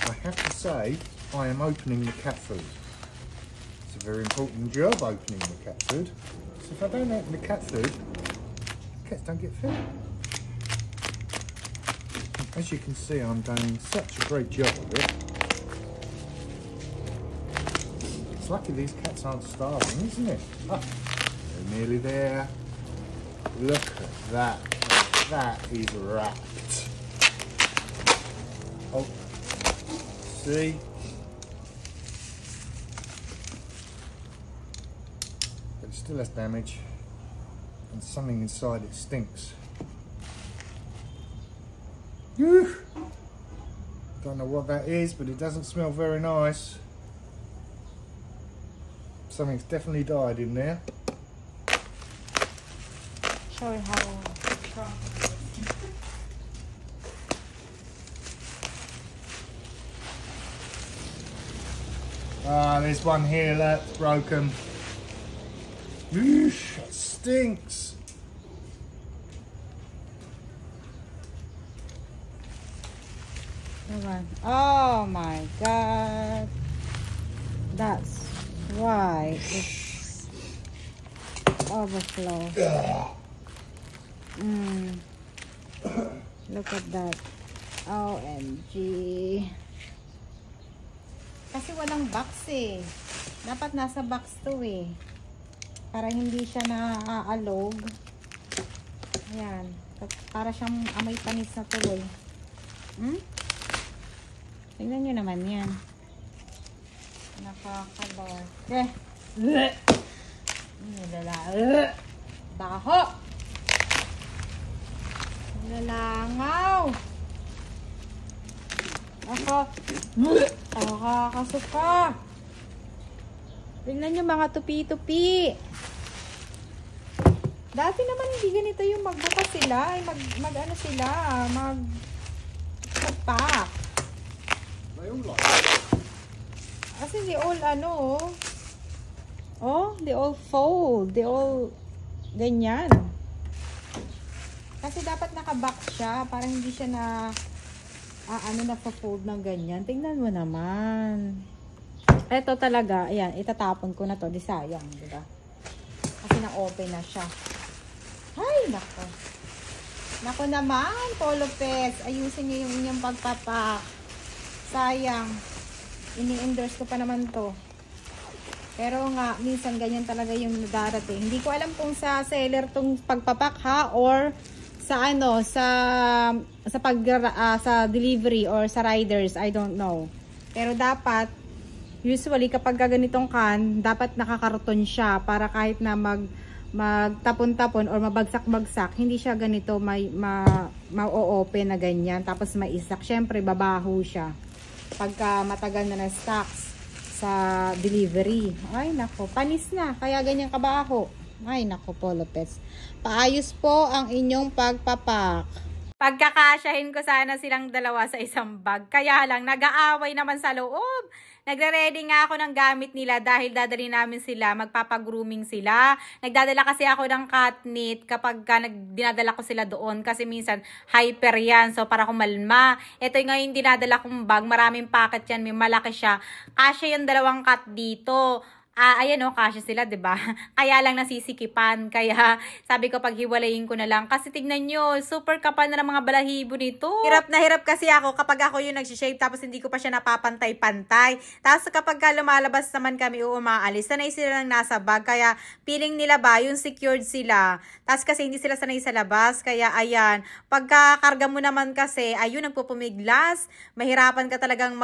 I have to say, I am opening the cat food. It's a very important job, opening the cat food. So if I don't open the cat food, cats don't get fed. As you can see, I'm doing such a great job of it. It's lucky these cats aren't starving, isn't it? Oh, they're nearly there. Look at that. That is wrapped. Oh, see? But it still has damage. And something inside it stinks. Whew. Don't know what that is, but it doesn't smell very nice. Something's definitely died in there. Show you how strong. Ah, there's one here that's broken. Whoosh, it stinks. Oh my god. That's why it's overflow. Look at that. OMG. Kasi walang box eh. Dapat nasa box to eh. Para hindi siya naaalog. Ayan. Para siyang amoy panis na tuloy. Tingnan nyo naman yan. Nakakalor. Okay. Baho! Lalangaw! Ako. Nakakasuka. Tingnan nyo mga tupi-tupi. Dati naman hindi ganito yung magbukas sila. Ay mag-ano sila. Mag-pack. Kasi they all ano. Oh, they all fold. They all ganyan. Kasi dapat naka-box siya para hindi siya na-fold ng ganyan. Tingnan mo naman. Ito talaga, ayan, itatapon ko na to. Di sayang, diba? Kasi na-open na siya. Ay, nako. Nako naman, Polo Pets. Ayusin niyo yung inyong pagpapak. Sayang. Ini-endorse ko pa naman to. Pero nga, minsan ganyan talaga yung darating. Hindi ko alam kung sa seller tong pagpapak ha, or sa ano, sa delivery or sa riders, I don't know. Pero dapat, usually kapag ganitong can, dapat nakakarton siya para kahit na magtapon-tapon or mabagsak-bagsak, hindi siya ganito ma-open na ganyan. Tapos maisak. Syempre, babaho siya. Pagka matagal na na-stocks sa delivery. Ay, nako. Panis na. Kaya ganyan kabaho. Ay, nako, Polo Pets. Paayos po ang inyong pagpapak. Pagkakasyahin ko sana silang dalawa sa isang bag. Kaya lang, nag-aaway naman sa loob. Nagre-ready nga ako ng gamit nila dahil dadali namin sila, magpapagrooming sila. Nagdadala kasi ako ng catnip kapag dinadala ko sila doon kasi minsan hyper yan. So para kumalma. Ito yung ngayon dinadala kong bag, maraming packet yan, may malaki siya. Kasya yung dalawang cat dito. Ayan o, kasya sila, diba? Kaya lang nasisikipan. Kaya sabi ko paghiwalayin ko na lang. Kasi tignan nyo, super kapal na ng mga balahibo nito. Hirap na hirap kasi ako kapag ako yung nagsishave tapos hindi ko pa siya napapantay-pantay. Tapos kapag lumalabas naman kami o umaalis, sanay sila lang nasa bag. Kaya feeling nila ba, yung secured sila. Tapos kasi hindi sila sanay sa labas. Kaya ayan, pagkakarga mo naman kasi, ayun, nagpupumiglas. Mahirapan ka talagang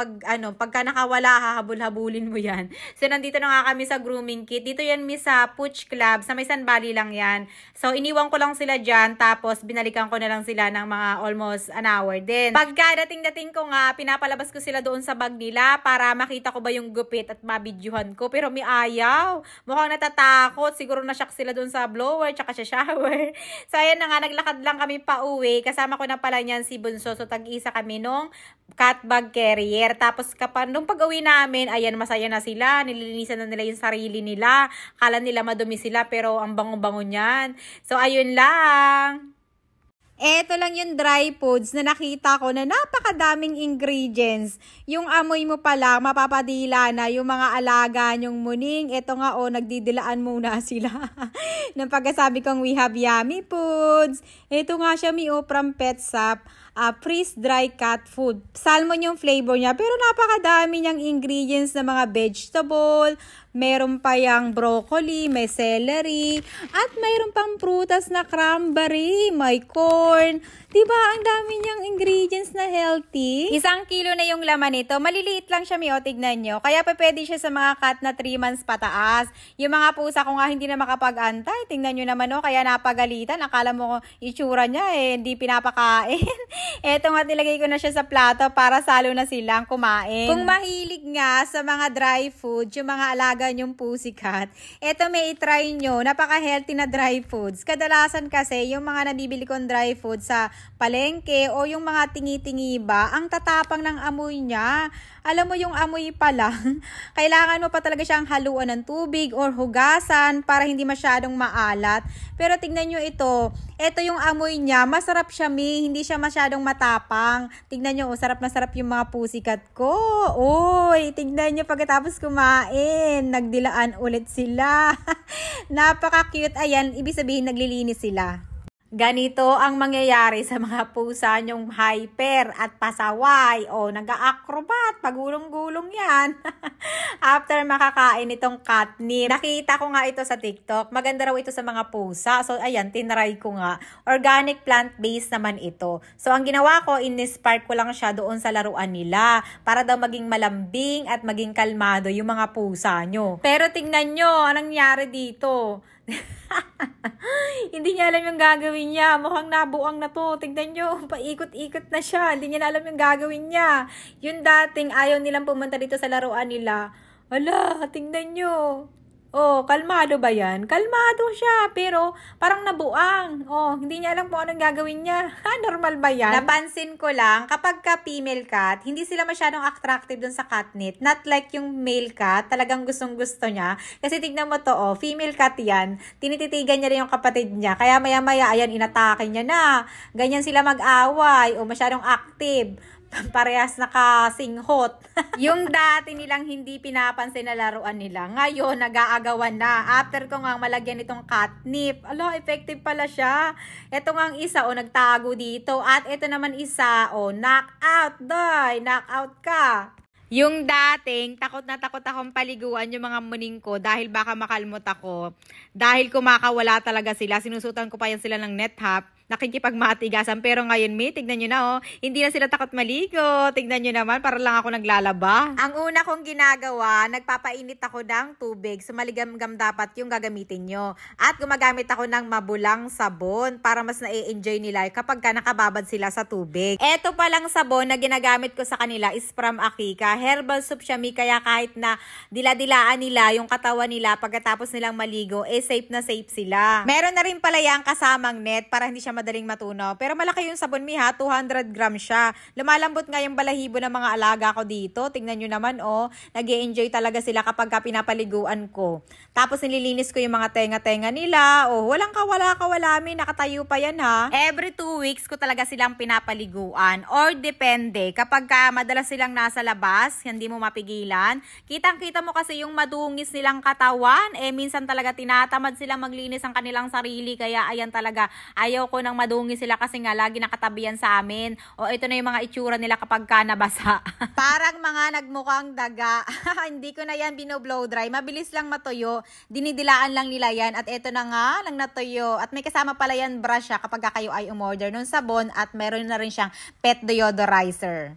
pagka nakawala, hahabol-habulin mo yan. So nandito na nga kami sa grooming kit. Dito yan sa Pooch Club. Sa may San Bali lang yan. So, iniwan ko lang sila dyan. Tapos, binalikan ko na lang sila ng mga almost an hour din. Pagka dating ko nga, pinapalabas ko sila doon sa bag nila para makita ko ba yung gupit at mabidyuhan ko. Pero may ayaw. Mukhang natatakot. Siguro na-shock sila doon sa blower tsaka sa shower. So, ayan na nga. Naglakad lang kami pa uwi. Kasama ko na pala niyan si Bunso. So, tag-isa kami nung cat bag carrier. Tapos, nung pag-uwi namin, ayan, masaya na sila. Nililinisan na nila yung sarili nila. Akala nila madumi sila pero ang bango-bango niyan. So ayun lang. Eto lang yung dry foods na nakita ko na napakadaming ingredients. Yung amoy mo pala, mapapadila na yung mga alaga nyong muning. Eto nga nagdidilaan muna sila. Nang pagkasabi kong we have yummy foods. Eto nga siya from Petshop. Freeze dry cat food. Salmon yung flavor niya pero napakadami niyang ingredients na mga vegetable. Meron pa yung broccoli, may celery, at mayroon pang prutas na cranberry, may corn. Diba, ang dami niyang ingredients na healthy. 1 kilo na yung laman nito. Maliliit lang siya, tignan nyo. Kaya pa pwede siya sa mga cat na 3 months pataas. Yung mga pusa ko nga hindi na makapag-antay. Tingnan nyo naman, kaya napagalitan. Akala mo itsura niya, hindi pinapakain. Eto nga, nilagay ko na siya sa plato para salo na silang kumain. Kung mahilig nga sa mga dry food, yung mga alaga nyong pussycat, eto may itry nyo. Napaka-healthy na dry foods. Kadalasan kasi, yung mga nabibili kong dry food sa palengke o yung mga tingi-tingi ba, ang tatapang ng amoy niya. Alam mo yung amoy pa lang, kailangan mo pa talaga siyang haluan ng tubig or hugasan para hindi masyadong maalat. Pero tingnan nyo ito yung amoy niya, masarap siya hindi siya masyadong matapang. Tingnan nyo, sarap na sarap yung mga pussycat ko. Uy, tingnan nyo pagkatapos kumain, nagdilaan ulit sila. Napaka-cute, ayan, ibig sabihin naglilinis sila. Ganito ang mangyayari sa mga pusa nyong hyper at pasaway o nag-acrobat, pagulong-gulong yan. After makakain itong catnip. Nakita ko nga ito sa TikTok. Maganda raw ito sa mga pusa. So ayan, tinry ko nga. Organic plant-based naman ito. So ang ginawa ko, in-spark ko lang siya doon sa laruan nila para daw maging malambing at maging kalmado yung mga pusa nyo. Pero tingnan nyo, anong nangyari dito? Hindi niya alam yung gagawin niya. Mukhang nabuang na to. Tignan nyo, paikot-ikot na siya. Hindi niya na alam yung gagawin niya. Yung dating ayaw nilang pumunta dito sa laruan nila. Ala, tignan nyo. Oh, kalmado ba yan? Kalmado siya, pero parang nabuang. Oh, hindi niya alam kung anong gagawin niya. Normal ba yan? Napansin ko lang, kapag ka female cat, hindi sila masyadong attractive dun sa catnip. Not like yung male cat, talagang gustong-gusto niya. Kasi tignan mo to, female cat yan. Tinititigan niya rin yung kapatid niya. Kaya maya-maya, ayan, inatake niya na. Ganyan sila mag-away o masyadong active. Parehas nakasinghot. Yung dati nilang hindi pinapansin na laruan nila, ngayon nag-aagawan na. After ko nga malagyan itong catnip, ala, effective pala siya. Ito nga ang isa, nagtago dito. At ito naman isa, knockout, knockout ka. Yung dating, takot na takot akong paliguan yung mga muning ko dahil baka makalmot ako. Dahil kumakawala talaga sila, sinusutan ko pa yan sila ng NetHub. Nakikipagmatigasan, pero ngayon tignan nyo na hindi na sila takot maligo. Tignan nyo naman, para lang ako naglalaba. Ang una kong ginagawa, nagpapainit ako ng tubig. So maligam-gam dapat yung gagamitin nyo. At gumagamit ako ng mabulang sabon para mas na-enjoy nila kapag nakababad sila sa tubig. Eto palang sabon na ginagamit ko sa kanila is from Akika. Herbal soup siya, kaya kahit na dila-dilaan nila yung katawan nila pagkatapos nilang maligo, safe na safe sila. Meron na rin pala yung kasamang net para hindi siya madaling matunaw. Pero malaki yung sabon 200 grams siya. Lumalambot nga yung balahibo ng mga alaga ko dito. Tingnan nyo naman nag-e-enjoy talaga sila kapag pinapaliguan ko. Tapos nililinis ko yung mga tenga-tenga nila. Walang kawala-kawalami, nakatayo pa yan ha. Every 2 weeks ko talaga silang pinapaliguan. Or depende, kapag madalas silang nasa labas, hindi mo mapigilan. Kitang-kita mo kasi yung madungis nilang katawan. Minsan talaga tinatamad silang maglinis ang kanilang sarili. Kaya ayan talaga, ayaw ko nang madungi sila kasi nga lagi nakatabihan sa amin. Ito na yung mga itsura nila kapag nabasa. Parang mga nagmukhang daga. Hindi ko na yan binoblow dry. Mabilis lang matuyo. Dinidilaan lang nila yan. At ito na nga, lang natuyo. At may kasama pala yan brush siya kapag kayo ay umorder ng sabon. At meron na rin siyang pet deodorizer.